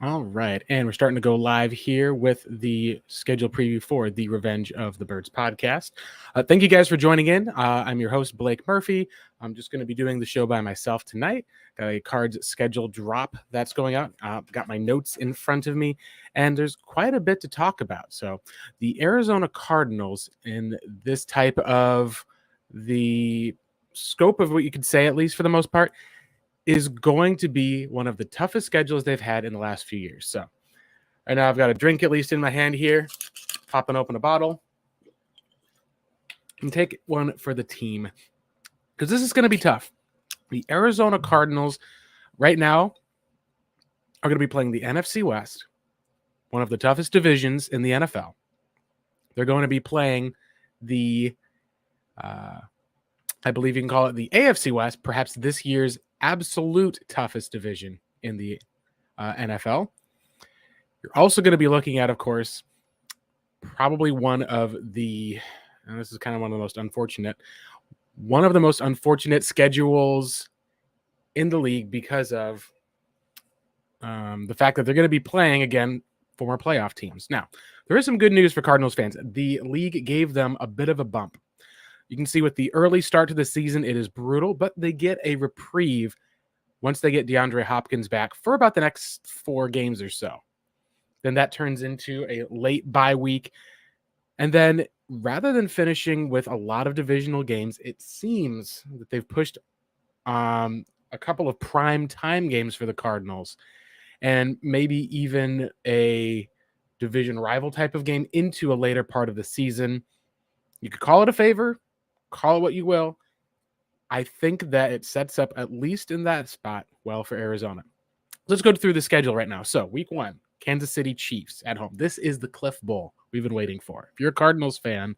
All right. And we're starting to go live here with the schedule preview for the Revenge of the Birds podcast. Thank you guys for joining in. I'm your host, Blake Murphy. I'm just going to be doing the show by myself tonight. Got a cards schedule drop that's going out. Got my notes in front of me, and there's quite a bit to talk about. So, the Arizona Cardinals, in this type of the scope of what you could say, at least for the most part, is going to be one of the toughest schedules they've had in the last few years. So right now I've got a drink at least in my hand here, popping open a bottle, and take one for the team because this is going to be tough. The Arizona Cardinals right now are going to be playing the NFC West, one of the toughest divisions in the NFL. They're going to be playing the, I believe you can call it the AFC West, perhaps this year's absolute toughest division in the NFL. You're also going to be looking at, of course, probably one of the, and this is kind of one of the most unfortunate schedules in the league because of the fact that they're going to be playing, again, former playoff teams. Now, there is some good news for Cardinals fans. The league gave them a bit of a bump. You can see with the early start to the season, it is brutal, but they get a reprieve once they get DeAndre Hopkins back for about the next 4 games or so. Then that turns into a late bye week. And then rather than finishing with a lot of divisional games, it seems that they've pushed a couple of prime time games for the Cardinals and maybe even a division rival type of game into a later part of the season. You could call it a favor. Call it what you will. I think that it sets up, at least in that spot, well for Arizona. Let's go through the schedule right now. So, week 1, Kansas City Chiefs at home. This is the Cliff Bowl we've been waiting for. If you're a Cardinals fan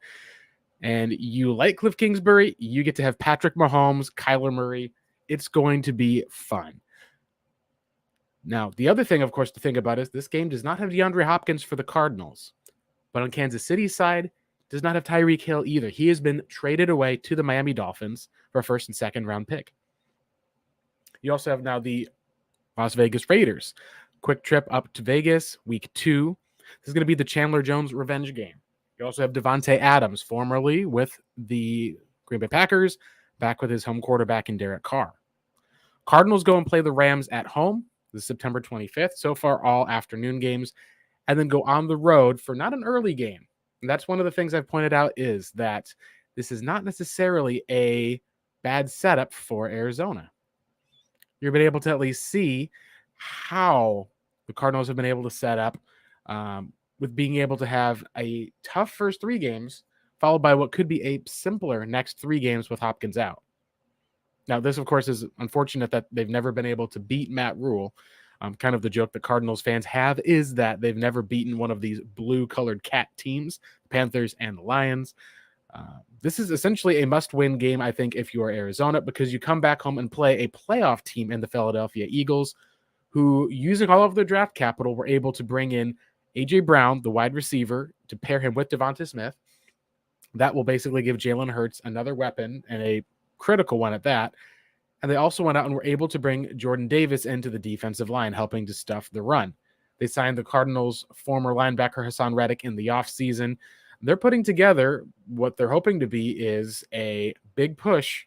and you like Cliff Kingsbury, you get to have Patrick Mahomes, Kyler Murray. It's going to be fun. Now, the other thing, of course, to think about is this game does not have DeAndre Hopkins for the Cardinals. But on Kansas City's side, does not have Tyreek Hill either. He has been traded away to the Miami Dolphins for a first and second round pick. You also have now the Las Vegas Raiders. Quick trip up to Vegas, week 2. This is going to be the Chandler Jones revenge game. You also have Devontae Adams, formerly with the Green Bay Packers, back with his home quarterback in Derek Carr. Cardinals go and play the Rams at home. This is September 25th. So far, all afternoon games. And then go on the road for not an early game. And that's one of the things I've pointed out is that this is not necessarily a bad setup for Arizona. You've been able to at least see how the Cardinals have been able to set up with being able to have a tough first 3 games, followed by what could be a simpler next 3 games with Hopkins out. Now, this, of course, is unfortunate that they've never been able to beat Matt Rule. Kind of the joke that Cardinals fans have is that they've never beaten one of these blue-colored cat teams, the Panthers and the Lions. This is essentially a must-win game, I think, if you are Arizona, because you come back home and play a playoff team in the Philadelphia Eagles, who, using all of their draft capital, were able to bring in A.J. Brown, the wide receiver, to pair him with Devonta Smith. That will basically give Jalen Hurts another weapon, and a critical one at that. And they also went out and were able to bring Jordan Davis into the defensive line, helping to stuff the run. They signed the Cardinals' former linebacker Hassan Reddick in the offseason. They're putting together what they're hoping to be is a big push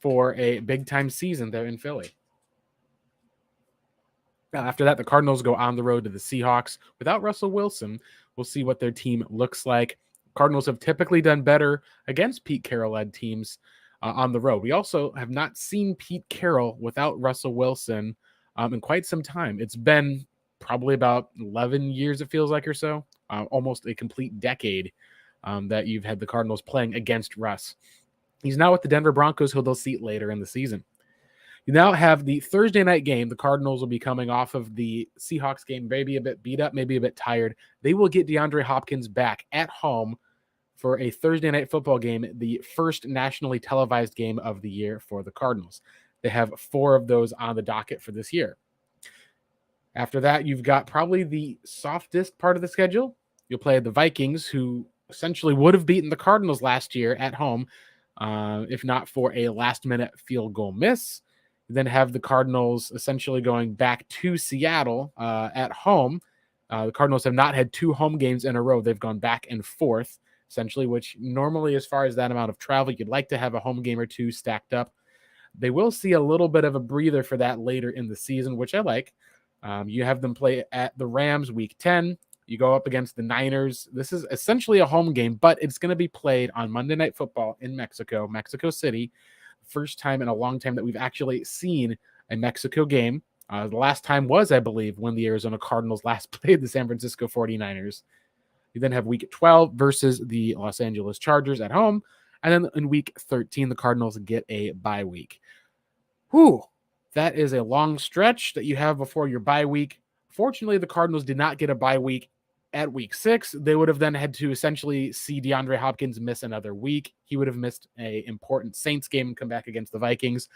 for a big-time season there in Philly. Now, after that, the Cardinals go on the road to the Seahawks. Without Russell Wilson, we'll see what their team looks like. Cardinals have typically done better against Pete Carroll-led teams on the road. We also have not seen Pete Carroll without Russell Wilson in quite some time. It's been probably about 11 years, it feels like, or so. Almost a complete decade that you've had the Cardinals playing against Russ. He's now with the Denver Broncos, who they'll see later in the season. You now have the Thursday night game. The Cardinals will be coming off of the Seahawks game, maybe a bit beat up, maybe a bit tired. They will get DeAndre Hopkins back at home for a Thursday night football game, the first nationally televised game of the year for the Cardinals. They have 4 of those on the docket for this year. After that, you've got probably the softest part of the schedule. You'll play the Vikings, who essentially would have beaten the Cardinals last year at home, if not for a last-minute field goal miss. You then have the Cardinals essentially going back to Seattle at home. The Cardinals have not had 2 home games in a row. They've gone back and forth, essentially, which normally, as far as that amount of travel, you'd like to have a home game or 2 stacked up. They will see a little bit of a breather for that later in the season, which I like. You have them play at the Rams week 10. You go up against the Niners. This is essentially a home game, but it's going to be played on Monday Night Football in Mexico City. First time in a long time that we've actually seen a Mexico game. The last time was, I believe, when the Arizona Cardinals last played the San Francisco 49ers. You then have week 12 versus the Los Angeles Chargers at home. And then in week 13, the Cardinals get a bye week. Whew, that is a long stretch that you have before your bye week. Fortunately, the Cardinals did not get a bye week at week 6. They would have then had to essentially see DeAndre Hopkins miss another week. He would have missed an important Saints game and come back against the Vikings.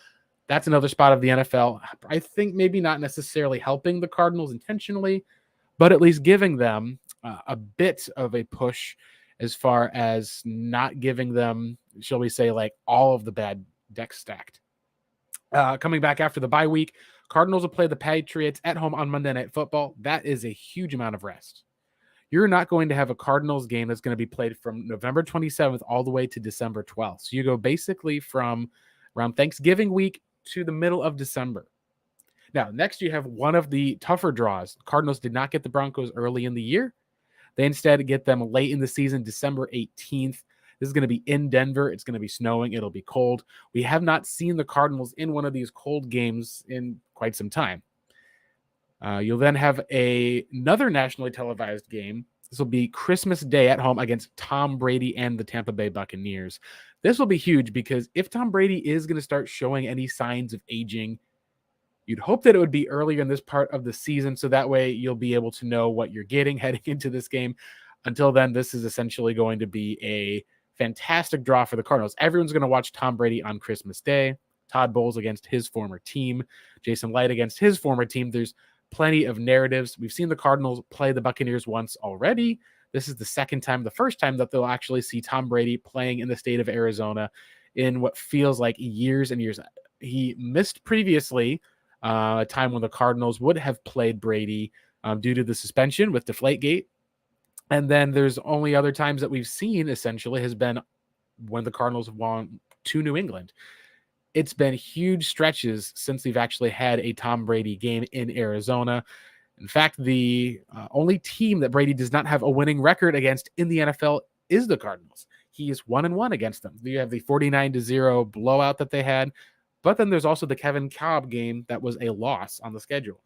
That's another spot of the NFL. I think maybe not necessarily helping the Cardinals intentionally, but at least giving them a bit of a push as far as not giving them, shall we say, like all of the bad decks stacked. Coming back after the bye week, Cardinals will play the Patriots at home on Monday Night Football. That is a huge amount of rest. You're not going to have a Cardinals game that's going to be played from November 27th all the way to December 12th. So you go basically from around Thanksgiving week to the middle of December. Now, next you have one of the tougher draws. Cardinals did not get the Broncos early in the year. They instead get them late in the season, December 18th. This is going to be in Denver. It's going to be snowing. It'll be cold. We have not seen the Cardinals in one of these cold games in quite some time. You'll then have another nationally televised game. This will be Christmas Day at home against Tom Brady and the Tampa Bay Buccaneers. This will be huge because if Tom Brady is going to start showing any signs of aging, you'd hope that it would be earlier in this part of the season, so that way you'll be able to know what you're getting heading into this game. Until then, this is essentially going to be a fantastic draw for the Cardinals. Everyone's going to watch Tom Brady on Christmas Day. Todd Bowles against his former team. Jason Light against his former team. There's plenty of narratives. We've seen the Cardinals play the Buccaneers once already. This is the first time that they'll actually see Tom Brady playing in the state of Arizona in what feels like years and years. He missed previously a time when the Cardinals would have played Brady due to the suspension with Deflategate. And then there's only other times that we've seen essentially has been when the Cardinals have won to New England. It's been huge stretches since they've actually had a Tom Brady game in Arizona. In fact, the only team that Brady does not have a winning record against in the NFL is the Cardinals. He is 1-1 against them. You have the 49-0 blowout that they had, but then there's also the Kevin Kolb game that was a loss on the schedule.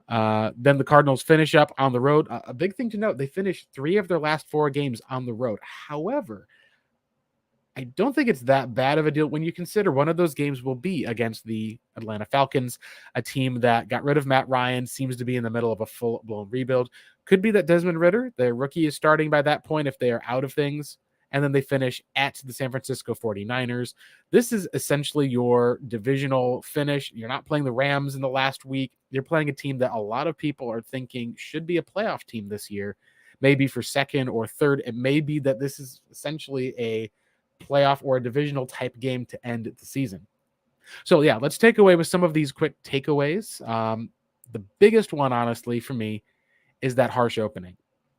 Then the Cardinals finish up on the road. A big thing to note, they finished 3 of their last 4 games on the road. However, I don't think it's that bad of a deal when you consider one of those games will be against the Atlanta Falcons, a team that got rid of Matt Ryan, seems to be in the middle of a full-blown rebuild. Could be that Desmond Ridder, their rookie, is starting by that point if they are out of things. And then they finish at the San Francisco 49ers. This is essentially your divisional finish. You're not playing the Rams in the last week. You're playing a team that a lot of people are thinking should be a playoff team this year, maybe for second or third. It may be that this is essentially a playoff or a divisional type game to end the season. So yeah, let's take away with some of these quick takeaways. The biggest one, honestly, for me is that harsh opening.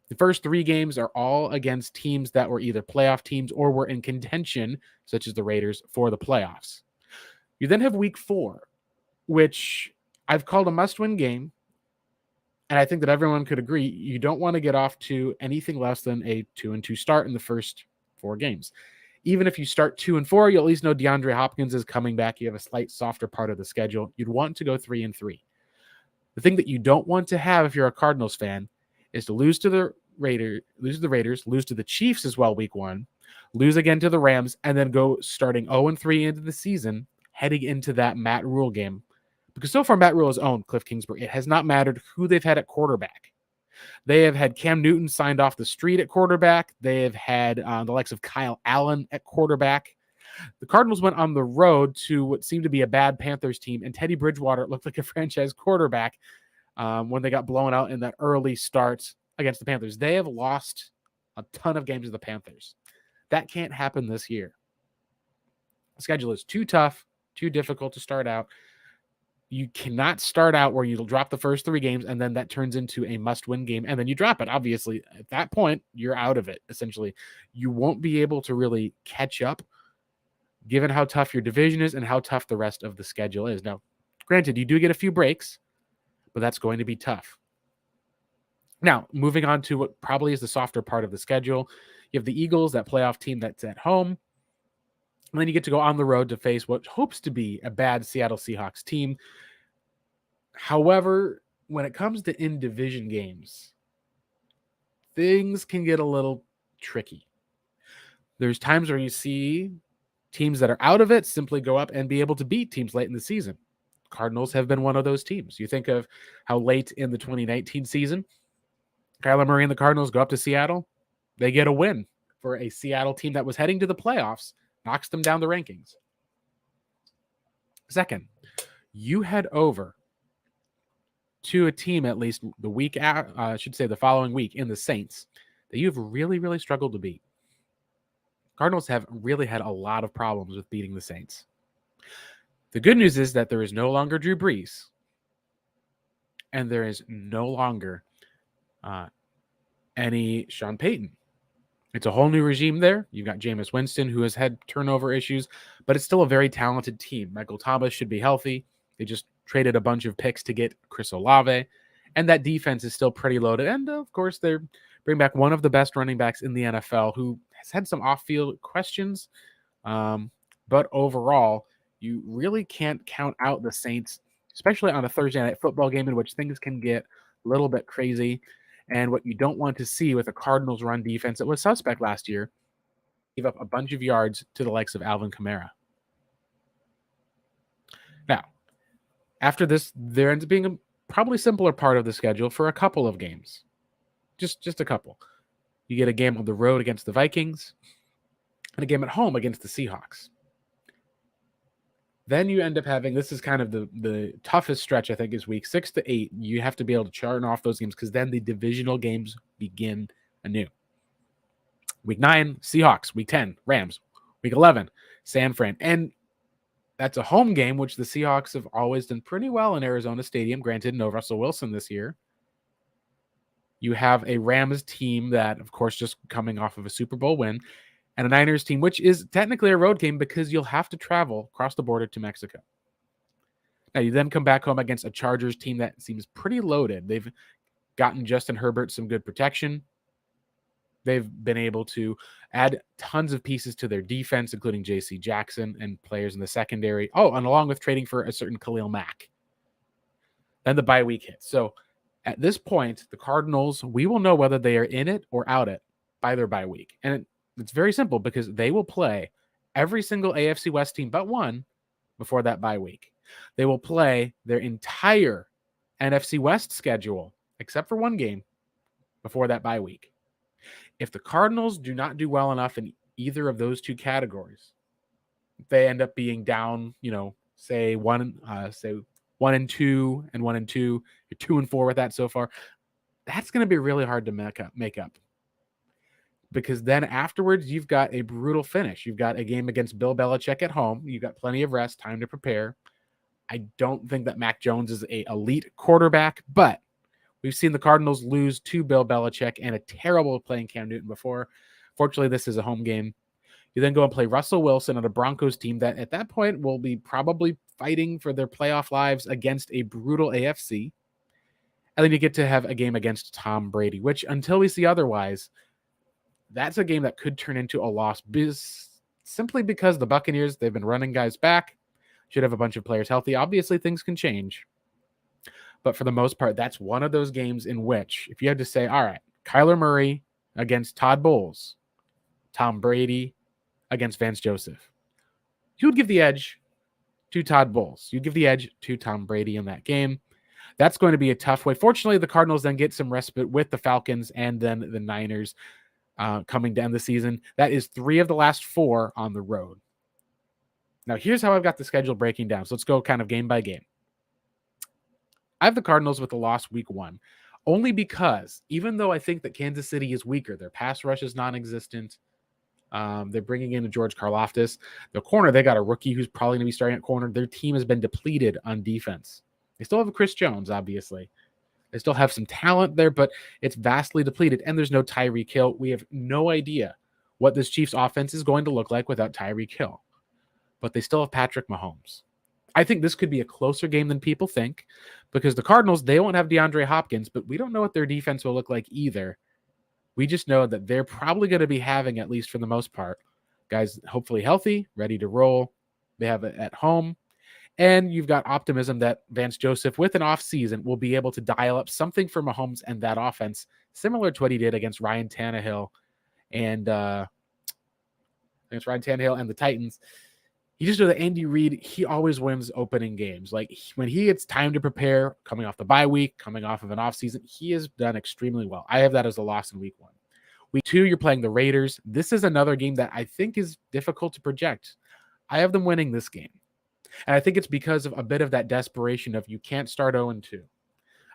The first 3 games are all against teams that were either playoff teams or were in contention, such as the Raiders, for the playoffs. You then have week 4, which I've called a must-win game. And I think that everyone could agree, you don't want to get off to anything less than a 2-2 start in the first 4 games. Even if you start 2-4, you at least know DeAndre Hopkins is coming back. You have a slight softer part of the schedule. You'd want to go 3-3. The thing that you don't want to have if you're a Cardinals fan is to lose to the Raiders, lose to the Chiefs as well week 1, lose again to the Rams, and then go starting 0-3 into the season, heading into that Matt Rule game. Because so far Matt Rule has owned Cliff Kingsbury. It has not mattered who they've had at quarterback. They have had Cam Newton signed off the street at quarterback. They have had the likes of Kyle Allen at quarterback. The Cardinals went on the road to what seemed to be a bad Panthers team, and Teddy Bridgewater looked like a franchise quarterback when they got blown out in that early start against the Panthers. They have lost a ton of games to the Panthers. That can't happen this year. The schedule is too tough, too difficult to start out. You cannot start out where you'll drop the first 3 games and then that turns into a must-win game and then you drop it. Obviously, at that point, you're out of it, essentially. You won't be able to really catch up given how tough your division is and how tough the rest of the schedule is. Now, granted, you do get a few breaks, but that's going to be tough. Now, moving on to what probably is the softer part of the schedule, you have the Eagles, that playoff team that's at home. And then you get to go on the road to face what hopes to be a bad Seattle Seahawks team. However, when it comes to in-division games, things can get a little tricky. There's times where you see teams that are out of it simply go up and be able to beat teams late in the season. Cardinals have been one of those teams. You think of how late in the 2019 season, Kyler Murray and the Cardinals go up to Seattle. They get a win for a Seattle team that was heading to the playoffs, knocks them down the rankings. Second, you head over to a team at least the week, I should say the following week in the Saints that you've really, really struggled to beat. Cardinals have really had a lot of problems with beating the Saints. The good news is that there is no longer Drew Brees, and there is no longer any Sean Payton. It's a whole new regime there. You've got Jameis Winston, who has had turnover issues, but it's still a very talented team. Michael Thomas should be healthy. They just traded a bunch of picks to get Chris Olave, and that defense is still pretty loaded. And, of course, they're bring back one of the best running backs in the NFL who has had some off-field questions. But overall, you really can't count out the Saints, especially on a Thursday night football game in which things can get a little bit crazy. And what you don't want to see with a Cardinals run defense that was suspect last year, give up a bunch of yards to the likes of Alvin Kamara. Now, after this, there ends up being a probably simpler part of the schedule for a couple of games. Just a couple. You get a game on the road against the Vikings and a game at home against the Seahawks. Then you end up having, this is kind of the toughest stretch, I think, is week 6 to 8. You have to be able to churn off those games because then the divisional games begin anew. Week 9, Seahawks. Week 10, Rams. Week 11, San Fran. And that's a home game, which the Seahawks have always done pretty well in Arizona Stadium. Granted, no Russell Wilson this year. You have a Rams team that, of course, just coming off of a Super Bowl win, and a Niners team, which is technically a road game because you'll have to travel across the border to Mexico. Now, you then come back home against a Chargers team that seems pretty loaded. They've gotten Justin Herbert some good protection. They've been able to add tons of pieces to their defense, including J.C. Jackson and players in the secondary. Oh, and along with trading for a certain Khalil Mack. Then the bye week hits. So at this point, the Cardinals, we will know whether they are in it or out it by their bye week. And it's very simple because they will play every single AFC West team but one before that bye week. They will play their entire NFC West schedule, except for one game, before that bye week. If the Cardinals do not do well enough in either of those two categories, they end up being down, say 1-2 and 1-2, you're 2-4 with that so far. That's going to be really hard to make up. Because then afterwards, you've got a brutal finish. You've got a game against Bill Belichick at home. You've got plenty of rest, time to prepare. I don't think that Mac Jones is an elite quarterback, but we've seen the Cardinals lose to Bill Belichick and a terrible playing Cam Newton before. Fortunately, this is a home game. You then go and play Russell Wilson on a Broncos team that at that point will be probably fighting for their playoff lives against a brutal AFC. And then you get to have a game against Tom Brady, which until we see otherwise, that's a game that could turn into a loss simply because the Buccaneers, they've been running guys back, should have a bunch of players healthy. Obviously, things can change. But for the most part, that's one of those games in which, if you had to say, all right, Kyler Murray against Todd Bowles, Tom Brady against Vance Joseph, you would give the edge to Todd Bowles. You'd give the edge to Tom Brady in that game. That's going to be a tough way. Fortunately, the Cardinals then get some respite with the Falcons and then the Niners coming down the season. That is 3 of the last 4 on the road. Now, here's how I've got the schedule breaking down. So let's go kind of game by game. I have the Cardinals with the loss week 1, only because even though I think that Kansas City is weaker, their pass rush is non-existent, They're bringing in George Karlaftis. The corner, they got a rookie who's probably going to be starting at corner. Their team has been depleted on defense. They still have Chris Jones, obviously. They still have some talent there, but it's vastly depleted, and there's no Tyreek Hill. We have no idea what this Chiefs offense is going to look like without Tyreek Hill. But they still have Patrick Mahomes. I think this could be a closer game than people think because the Cardinals, they won't have DeAndre Hopkins, but we don't know what their defense will look like either. We just know that they're probably going to be having, at least for the most part, guys hopefully healthy, ready to roll. They have it at home. And you've got optimism that Vance Joseph, with an off season, will be able to dial up something for Mahomes and that offense, similar to what he did against Ryan Tannehill and the Titans. You just know that Andy Reid, he always wins opening games. Like when he gets time to prepare, coming off the bye week, coming off of an offseason, he has done extremely well. I have that as a loss in week 1. Week 2, you're playing the Raiders. This is another game that I think is difficult to project. I have them winning this game. And I think it's because of a bit of that desperation of you can't start 0-2.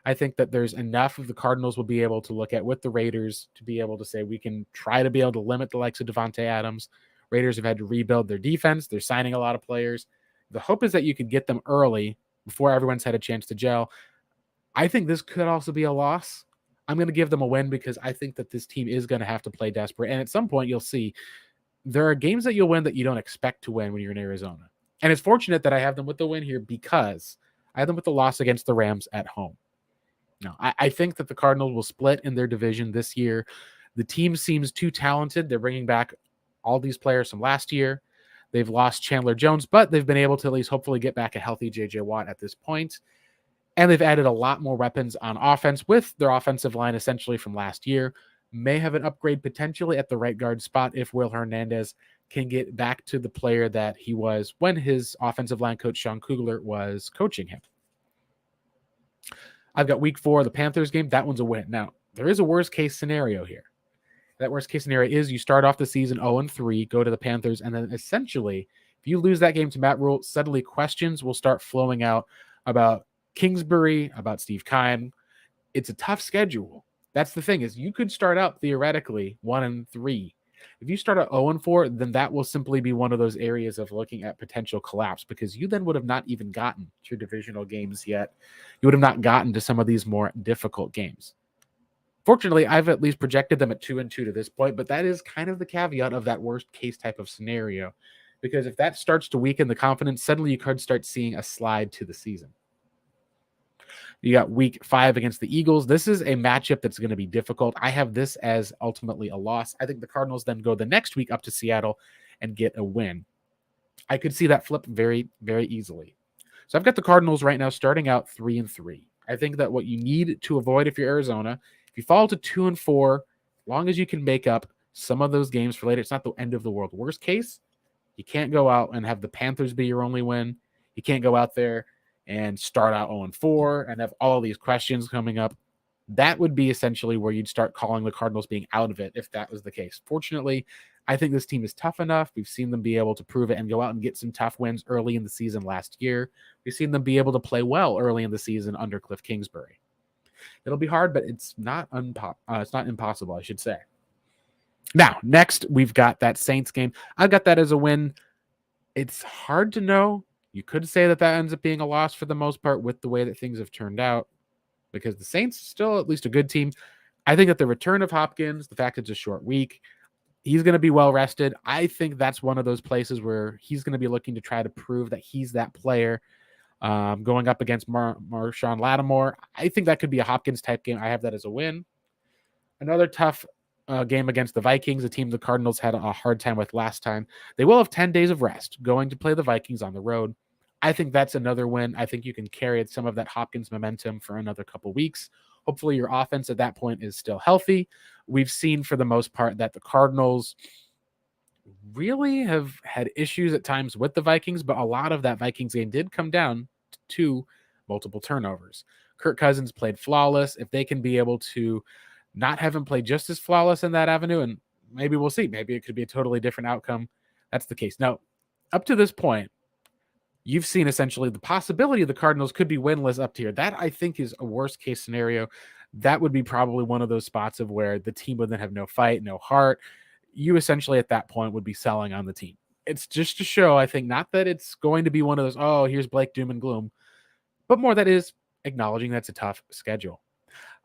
I think that there's enough of the Cardinals will be able to look at with the Raiders to be able to say we can try to be able to limit the likes of Davante Adams. Raiders have had to rebuild their defense. They're signing a lot of players. The hope is that you could get them early before everyone's had a chance to gel. I think this could also be a loss. I'm going to give them a win because I think that this team is going to have to play desperate. And at some point, you'll see there are games that you'll win that you don't expect to win when you're in Arizona. And it's fortunate that I have them with the win here because I have them with the loss against the Rams at home. Now, I think that the Cardinals will split in their division this year. The team seems too talented. They're bringing back all these players from last year. They've lost Chandler Jones, but they've been able to at least hopefully get back a healthy J.J. Watt at this point. And they've added a lot more weapons on offense with their offensive line essentially from last year. May have an upgrade potentially at the right guard spot if Will Hernandez can get back to the player that he was when his offensive line coach, Sean Kugler, was coaching him. I've got week 4, the Panthers game. That one's a win. Now, there is a worst case scenario here. That worst case scenario is you start off the season 0-3, go to the Panthers, and then essentially, if you lose that game to Matt Rule, suddenly questions will start flowing out about Kingsbury, about Steve Keim. It's a tough schedule. That's the thing is you could start out theoretically 1-3. If you start at 0-4, then that will simply be one of those areas of looking at potential collapse because you then would have not even gotten to your divisional games yet. You would have not gotten to some of these more difficult games. Fortunately, I've at least projected them at 2-2 to this point, but that is kind of the caveat of that worst case type of scenario because if that starts to weaken the confidence, suddenly you could start seeing a slide to the season. You got week 5 against the Eagles. This is a matchup that's going to be difficult. I have this as ultimately a loss. I think the Cardinals then go the next week up to Seattle and get a win. I could see that flip very, very easily. So I've got the Cardinals right now starting out 3-3. I think that what you need to avoid if you're Arizona, if you fall to 2-4, as long as you can make up some of those games for later, it's not the end of the world. Worst case, you can't go out and have the Panthers be your only win. You can't go out there and start out 0-4 and have all these questions coming up. That would be essentially where you'd start calling the Cardinals being out of it if that was the case. Fortunately, I think this team is tough enough. We've seen them be able to prove it and go out and get some tough wins early in the season last year. We've seen them be able to play well early in the season under Cliff Kingsbury. It'll be hard, but it's not impossible, I should say. Now, next, we've got that Saints game. I've got that as a win. It's hard to know. You could say that ends up being a loss for the most part with the way that things have turned out because the Saints are still at least a good team. I think that the return of Hopkins, the fact it's a short week, he's going to be well rested. I think that's one of those places where he's going to be looking to try to prove that he's that player going up against Marshawn Lattimore. I think that could be a Hopkins type game. I have that as a win. Another tough game against the Vikings, a team the Cardinals had a hard time with last time. They will have 10 days of rest going to play the Vikings on the road. I think that's another win. I think you can carry some of that Hopkins momentum for another couple weeks. Hopefully your offense at that point is still healthy. We've seen for the most part that the Cardinals really have had issues at times with the Vikings, but a lot of that Vikings game did come down to multiple turnovers. Kirk Cousins played flawless. If they can be able to not have him play just as flawless in that avenue, and maybe we'll see. Maybe it could be a totally different outcome. That's the case. Now, up to this point, you've seen essentially the possibility of the Cardinals could be winless up to here. That, I think, is a worst-case scenario. That would be probably one of those spots of where the team would then have no fight, no heart. you essentially at that point would be selling on the team. It's just to show, I think, not that it's going to be one of those, oh, here's Blake doom and gloom, but more that is acknowledging that's a tough schedule.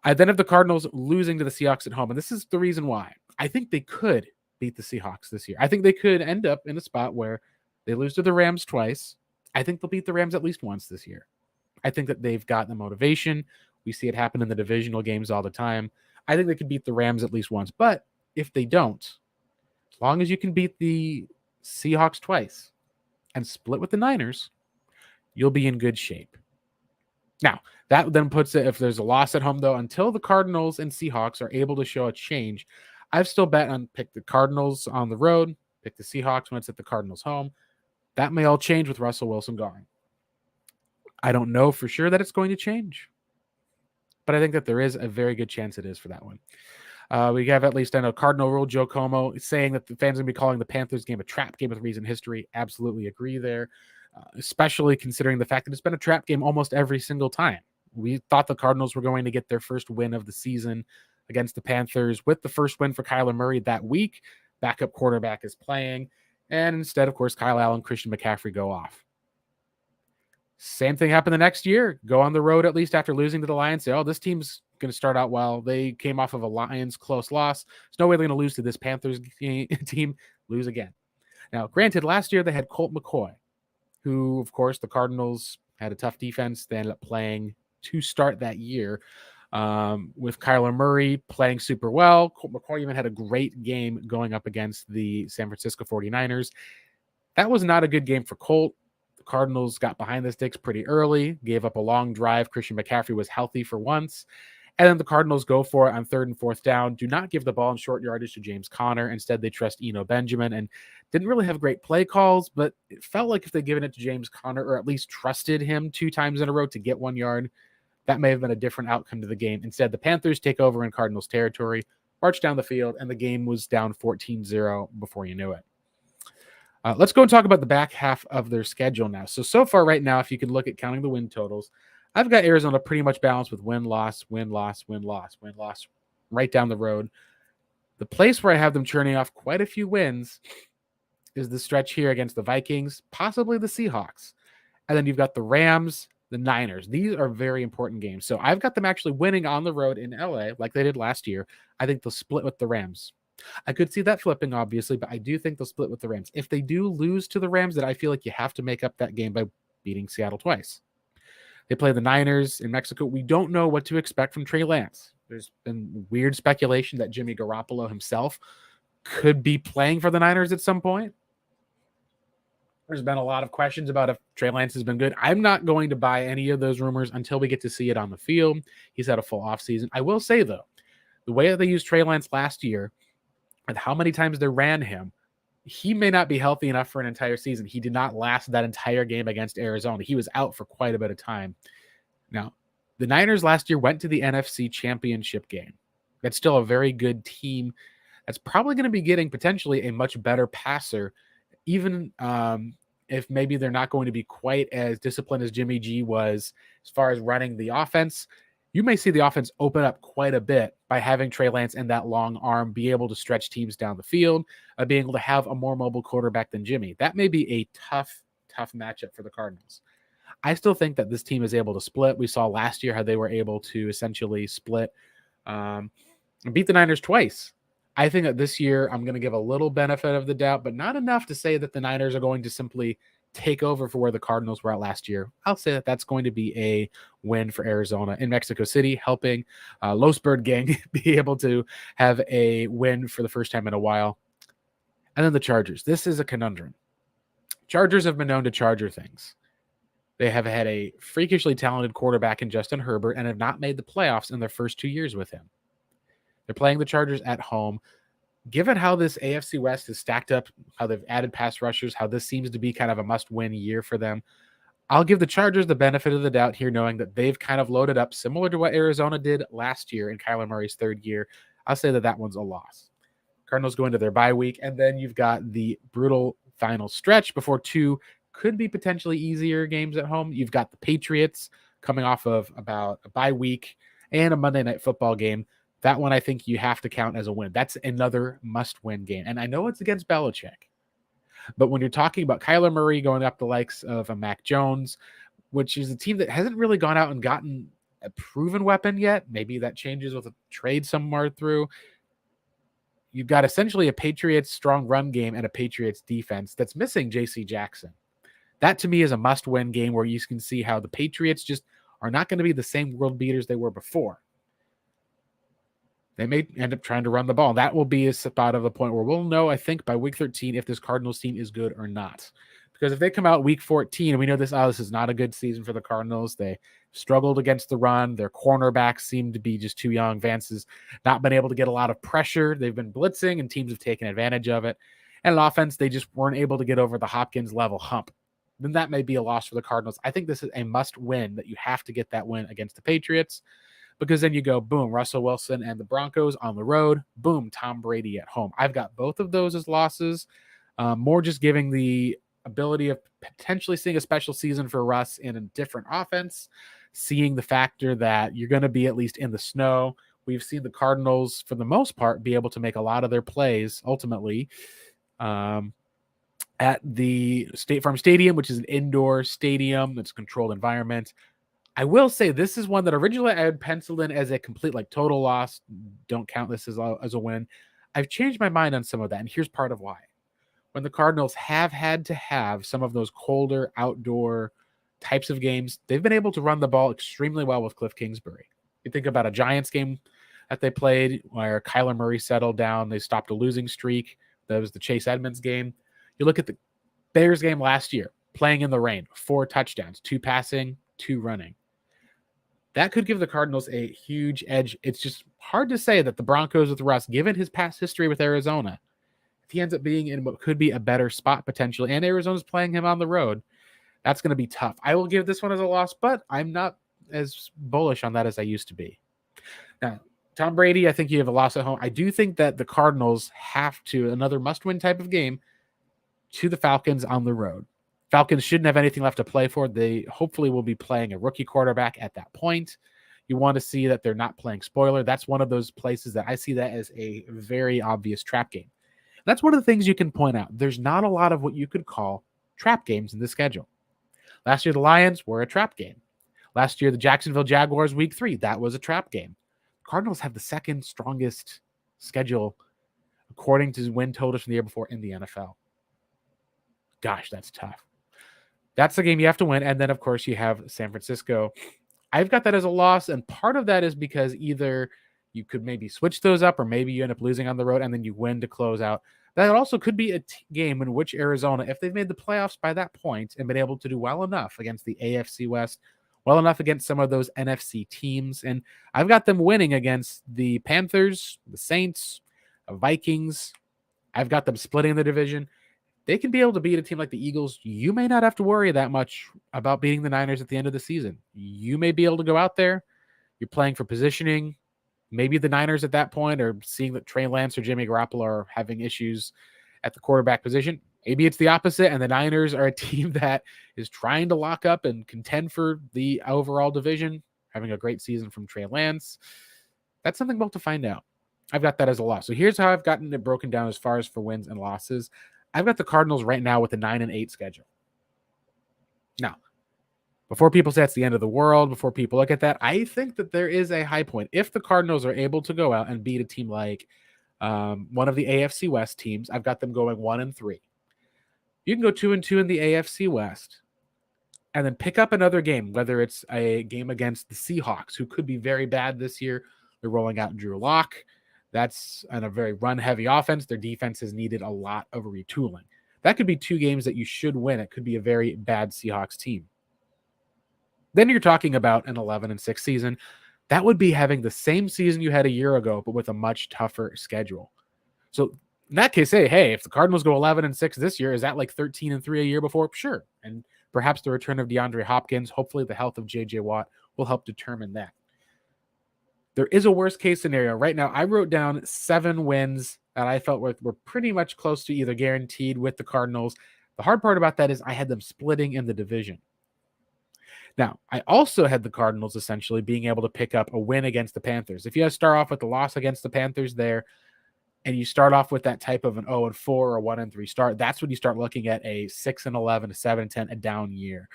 I then have the Cardinals losing to the Seahawks at home, and this is the reason why. I think they could beat the Seahawks this year. I think they could end up in a spot where they lose to the Rams twice. I think they'll beat the Rams at least once this year. I think that they've got the motivation. We see it happen in the divisional games all the time. I think they could beat the Rams at least once, but if they don't, as long as you can beat the Seahawks twice and split with the Niners, you'll be in good shape. Now, that then puts it, if there's a loss at home, though, until the Cardinals and Seahawks are able to show a change, I've still bet on pick the Cardinals on the road, pick the Seahawks when it's at the Cardinals home. That may all change with Russell Wilson gone. I don't know for sure that it's going to change, but I think that there is a very good chance it is for that one. We have at least, I know, Cardinal Rule Joe Como saying that the fans are going to be calling the Panthers game a trap game with recent history. Absolutely agree there, especially considering the fact that it's been a trap game almost every single time. We thought the Cardinals were going to get their first win of the season against the Panthers with the first win for Kyler Murray that week. Backup quarterback is playing. And instead, of course, Kyle Allen, Christian McCaffrey go off. Same thing happened the next year. Go on the road, at least after losing to the Lions. Say, oh, this team's going to start out well. They came off of a Lions close loss. There's no way they're going to lose to this Panthers team. Lose again. Now, granted, last year they had Colt McCoy, who, of course, the Cardinals had a tough defense. They ended up playing to start that year with Kyler Murray playing super well. Colt McCoy even had a great game going up against the San Francisco 49ers. That was not a good game for Colt. The Cardinals got behind the sticks pretty early, gave up a long drive. Christian McCaffrey was healthy for once. And then the Cardinals go for it on 3rd and 4th down. Do not give the ball in short yardage to James Conner. Instead, they trust Eno Benjamin and didn't really have great play calls, but it felt like if they'd given it to James Conner or at least trusted him 2 times in a row to get 1 yard, that may have been a different outcome to the game. Instead, the Panthers take over in Cardinals territory, march down the field, and the game was down 14-0 before you knew it. Let's go and talk about the back half of their schedule now. So far right now, if you can look at counting the win totals, I've got Arizona pretty much balanced with win-loss, win-loss, win-loss, win-loss right down the road. The place where I have them churning off quite a few wins is the stretch here against the Vikings, possibly the Seahawks. And then you've got the Rams, the Niners. These are very important games. So I've got them actually winning on the road in LA like they did last year. I think they'll split with the Rams. I could see that flipping, obviously, but I do think they'll split with the Rams. If they do lose to the Rams, then I feel like you have to make up that game by beating Seattle twice. They play the Niners in Mexico. We don't know what to expect from Trey Lance. There's been weird speculation that Jimmy Garoppolo himself could be playing for the Niners at some point. There's been a lot of questions about if Trey Lance has been good. I'm not going to buy any of those rumors until we get to see it on the field. He's had a full offseason. I will say, though, the way that they used Trey Lance last year and how many times they ran him, he may not be healthy enough for an entire season. He did not last that entire game against Arizona. He was out for quite a bit of time. Now, the Niners last year went to the NFC Championship game. That's still a very good team. That's probably going to be getting potentially a much better passer, even if maybe they're not going to be quite as disciplined as Jimmy G was as far as running the offense. You may see the offense open up quite a bit by having Trey Lance and that long arm be able to stretch teams down the field, being able to have a more mobile quarterback than Jimmy. That may be a tough matchup for the Cardinals. I still think that this team is able to split. We saw last year how they were able to essentially split and beat the Niners twice. I think that this year I'm going to give a little benefit of the doubt, but not enough to say that the Niners are going to simply take over for where the Cardinals were at last year. I'll say that that's going to be a win for Arizona in Mexico City, helping Los Bird Gang be able to have a win for the first time in a while. And then the Chargers. This is a conundrum. Chargers have been known to Charger things. They have had a freakishly talented quarterback in Justin Herbert and have not made the playoffs in their first 2 years with him. They're playing the Chargers at home. Given how this AFC West is stacked up, how they've added pass rushers, how this seems to be kind of a must-win year for them, I'll give the Chargers the benefit of the doubt here, knowing that they've kind of loaded up similar to what Arizona did last year in Kyler Murray's 3rd year. I'll say that one's a loss. Cardinals go into their bye week, and then you've got the brutal final stretch before 2 could be potentially easier games at home. You've got the Patriots coming off of about a bye week and a Monday Night Football game. That one I think you have to count as a win. That's another must-win game. And I know it's against Belichick, but when you're talking about Kyler Murray going up the likes of a Mac Jones, which is a team that hasn't really gone out and gotten a proven weapon yet, maybe that changes with a trade somewhere through. You've got essentially a Patriots strong run game and a Patriots defense that's missing J.C. Jackson. That to me is a must-win game where you can see how the Patriots just are not going to be the same world beaters they were before. They may end up trying to run the ball. That will be a spot of the point where we'll know, I think, by week 13 if this Cardinals team is good or not. Because if they come out week 14 and we know this is not a good season for the Cardinals, they struggled against the run. Their cornerbacks seem to be just too young. Vance has not been able to get a lot of pressure. They've been blitzing and teams have taken advantage of it. And an offense, they just weren't able to get over the Hopkins level hump. Then that may be a loss for the Cardinals. I think this is a must win, that you have to get that win against the Patriots, because then you go, boom, Russell Wilson and the Broncos on the road, boom, Tom Brady at home. I've got both of those as losses, more just giving the ability of potentially seeing a special season for Russ in a different offense, seeing the factor that you're going to be at least in the snow. We've seen the Cardinals, for the most part, be able to make a lot of their plays ultimately at the State Farm Stadium, which is an indoor stadium. That's a controlled environment. I will say this is one that originally I had penciled in as a complete total loss. Don't count this as a win. I've changed my mind on some of that, and here's part of why. When the Cardinals have had to have some of those colder outdoor types of games, they've been able to run the ball extremely well with Cliff Kingsbury. You think about a Giants game that they played where Kyler Murray settled down. They stopped a losing streak. That was the Chase Edmonds game. You look at the Bears game last year, playing in the rain, 4 touchdowns, 2 passing, 2 running. That could give the Cardinals a huge edge. It's just hard to say that the Broncos with Russ, given his past history with Arizona, if he ends up being in what could be a better spot potentially, and Arizona's playing him on the road, that's going to be tough. I will give this one as a loss, but I'm not as bullish on that as I used to be. Now, Tom Brady, I think you have a loss at home. I do think that the Cardinals have to, another must-win type of game, to the Falcons on the road. Falcons shouldn't have anything left to play for. They hopefully will be playing a rookie quarterback at that point. You want to see that they're not playing spoiler. That's one of those places that I see that as a very obvious trap game. That's one of the things you can point out. There's not a lot of what you could call trap games in the schedule. Last year, the Lions were a trap game. Last year, the Jacksonville Jaguars, week 3, that was a trap game. Cardinals have the second strongest schedule according to win totals from the year before in the NFL. Gosh, that's tough. That's the game you have to win. And then, of course, you have San Francisco. I've got that as a loss, and part of that is because either you could maybe switch those up or maybe you end up losing on the road and then you win to close out. That also could be a game in which Arizona, if they've made the playoffs by that point and been able to do well enough against the AFC West, well enough against some of those NFC teams, and I've got them winning against the Panthers, the Saints, the Vikings. I've got them splitting the division. They can be able to beat a team like the Eagles. You may not have to worry that much about beating the Niners at the end of the season. You may be able to go out there. You're playing for positioning. Maybe the Niners at that point are seeing that Trey Lance or Jimmy Garoppolo are having issues at the quarterback position. Maybe it's the opposite, and the Niners are a team that is trying to lock up and contend for the overall division, having a great season from Trey Lance. That's something we'll have to find out. I've got that as a loss. So here's how I've gotten it broken down as far as for wins and losses. I've got the Cardinals right now with a 9-8 schedule. Now, before people say it's the end of the world, before people look at that, I think that there is a high point. If the Cardinals are able to go out and beat a team like one of the AFC West teams, I've got them going 1-3. You can go 2-2 in the AFC West and then pick up another game, whether it's a game against the Seahawks, who could be very bad this year. They're rolling out Drew Lock. That's on a very run-heavy offense. Their defense has needed a lot of retooling. That could be 2 games that you should win. It could be a very bad Seahawks team. Then you're talking about an 11-6 season. That would be having the same season you had a year ago, but with a much tougher schedule. So in that case, hey, if the Cardinals go 11-6 this year, is that like 13-3 a year before? Sure. And perhaps the return of DeAndre Hopkins, hopefully the health of J.J. Watt will help determine that. There is a worst case scenario. Right now, I wrote down 7 wins that I felt were pretty much close to either guaranteed with the Cardinals. The hard part about that is I had them splitting in the division. Now, I also had the Cardinals essentially being able to pick up a win against the Panthers. If you start off with the loss against the Panthers there, and you start off with that type of an 0-4 or 1-3 start, that's when you start looking at a 6-11, a 7-10, a down year.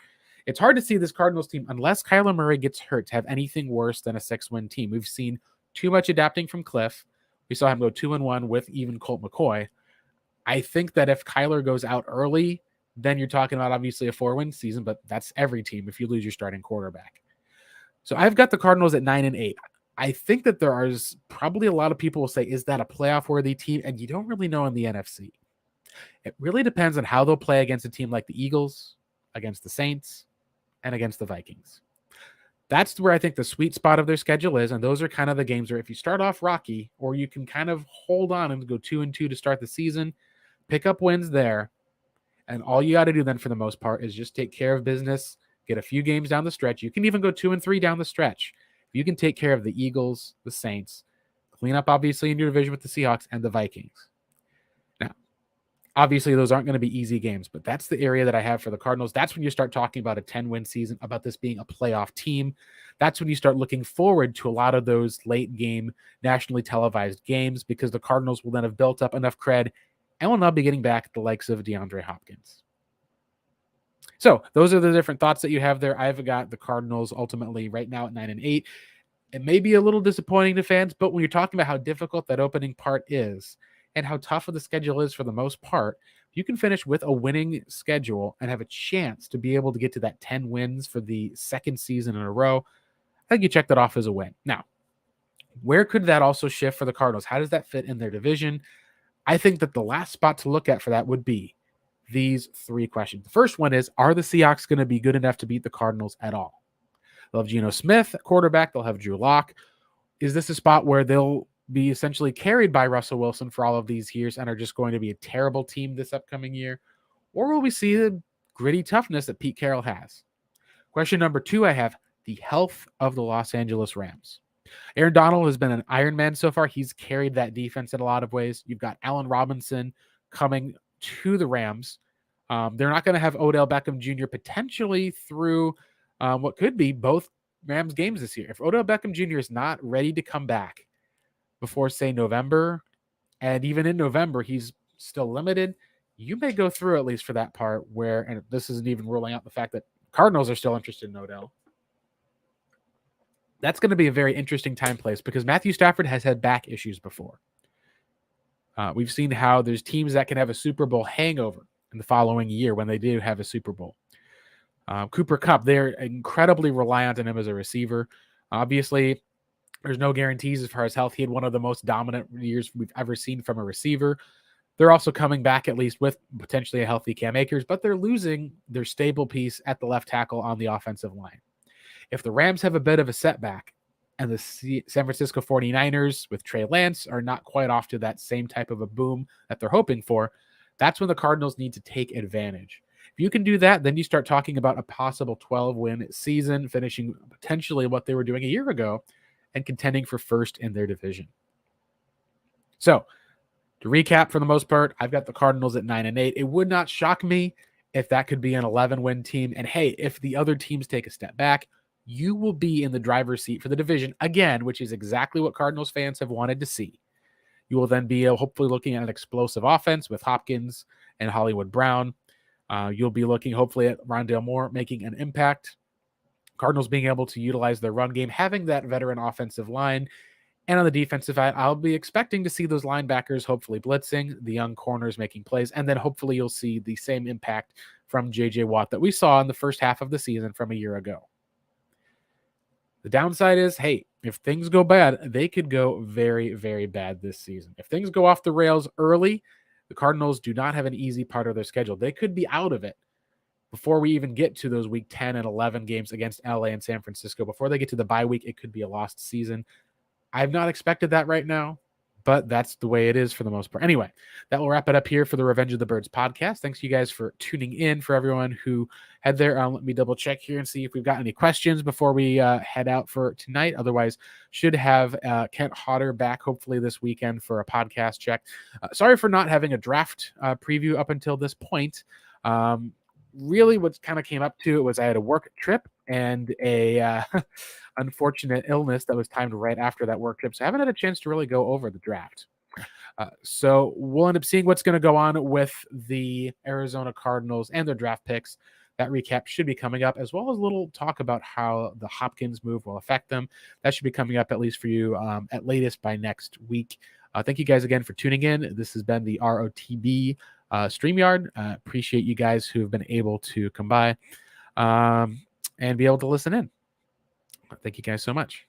It's hard to see this Cardinals team, unless Kyler Murray gets hurt, to have anything worse than a 6-win team. We've seen too much adapting from Cliff. We saw him go 2-1 with even Colt McCoy. I think that if Kyler goes out early, then you're talking about obviously a 4-win season, but that's every team if you lose your starting quarterback. So I've got the Cardinals at 9-8. I think that there is probably a lot of people will say, is that a playoff worthy team? And you don't really know in the NFC. It really depends on how they'll play against a team like the Eagles, against the Saints, and against the Vikings. That's where I think the sweet spot of their schedule is. And those are kind of the games where if you start off rocky, or you can kind of hold on and go 2-2 to start the season, pick up wins there. And all you got to do then for the most part is just take care of business, get a few games down the stretch. You can even go 2-3 down the stretch. If you can take care of the Eagles, the Saints, clean up obviously in your division with the Seahawks and the Vikings. Now, obviously those aren't going to be easy games, but that's the area that I have for the Cardinals. That's when you start talking about a 10-win season, about this being a playoff team. That's when you start looking forward to a lot of those late game nationally televised games, because the Cardinals will then have built up enough cred and will now be getting back the likes of DeAndre Hopkins. So those are the different thoughts that you have there. I've got the Cardinals ultimately right now at 9-8. It may be a little disappointing to fans, but when you're talking about how difficult that opening part is and how tough of the schedule is for the most part, you can finish with a winning schedule and have a chance to be able to get to that 10 wins for the second season in a row. I think you check that off as a win. Now, where could that also shift for the Cardinals? How does that fit in their division? I think that the last spot to look at for that would be these three questions. The first one is, are the Seahawks going to be good enough to beat the Cardinals at all? They'll have Geno Smith, quarterback. They'll have Drew Lock. Is this a spot where they'll be essentially carried by Russell Wilson for all of these years and are just going to be a terrible team this upcoming year? Or will we see the gritty toughness that Pete Carroll has? Question number two, I have the health of the Los Angeles Rams. Aaron Donald has been an Iron Man so far. He's carried that defense in a lot of ways. You've got Allen Robinson coming to the Rams. They're not going to have Odell Beckham Jr. potentially through what could be both Rams games this year. If Odell Beckham Jr. is not ready to come back before, say, November, and even in November, he's still limited, you may go through at least for that part where, and this isn't even ruling out the fact that Cardinals are still interested in Odell. That's going to be a very interesting time place because Matthew Stafford has had back issues before. We've seen how there's teams that can have a Super Bowl hangover in the following year when they do have a Super Bowl. Cooper Kupp, they're incredibly reliant on him as a receiver. Obviously, there's no guarantees as far as health. He had one of the most dominant years we've ever seen from a receiver. They're also coming back at least with potentially a healthy Cam Akers, but they're losing their stable piece at the left tackle on the offensive line. If the Rams have a bit of a setback and the San Francisco 49ers with Trey Lance are not quite off to that same type of a boom that they're hoping for, that's when the Cardinals need to take advantage. If you can do that, then you start talking about a possible 12-win season, finishing potentially what they were doing a year ago and contending for first in their division. So, to recap, for the most part, I've got the Cardinals at 9-8. It would not shock me if that could be an 11-win team. And hey, if the other teams take a step back, you will be in the driver's seat for the division again, which is exactly what Cardinals fans have wanted to see. You will then be hopefully looking at an explosive offense with Hopkins and Hollywood Brown. You'll be looking hopefully at Rondale Moore making an impact. Cardinals being able to utilize their run game, having that veteran offensive line. And on the defensive side, I'll be expecting to see those linebackers hopefully blitzing, the young corners making plays, and then hopefully you'll see the same impact from J.J. Watt that we saw in the first half of the season from a year ago. The downside is, hey, if things go bad, they could go very, very bad this season. If things go off the rails early, the Cardinals do not have an easy part of their schedule. They could be out of it before we even get to those week 10 and 11 games against LA and San Francisco. Before they get to the bye week, it could be a lost season. I've not expected that right now, but that's the way it is for the most part. Anyway, that will wrap it up here for the Revenge of the Birds podcast. Thanks you guys for tuning in. For everyone who had there, let me double check here and see if we've got any questions before we head out for tonight. Otherwise, should have Kent Hodder back hopefully this weekend for a podcast check. Sorry for not having a draft preview up until this point. really what kind of came up to it was I had a work trip and a unfortunate illness that was timed right after that work trip. So I haven't had a chance to really go over the draft. So we'll end up seeing what's going to go on with the Arizona Cardinals and their draft picks. That recap should be coming up, as well as a little talk about how the Hopkins move will affect them. That should be coming up at least for you at latest by next week. Thank you guys again for tuning in. This has been the ROTB StreamYard. Appreciate you guys who have been able to come by and be able to listen in. Thank you guys so much.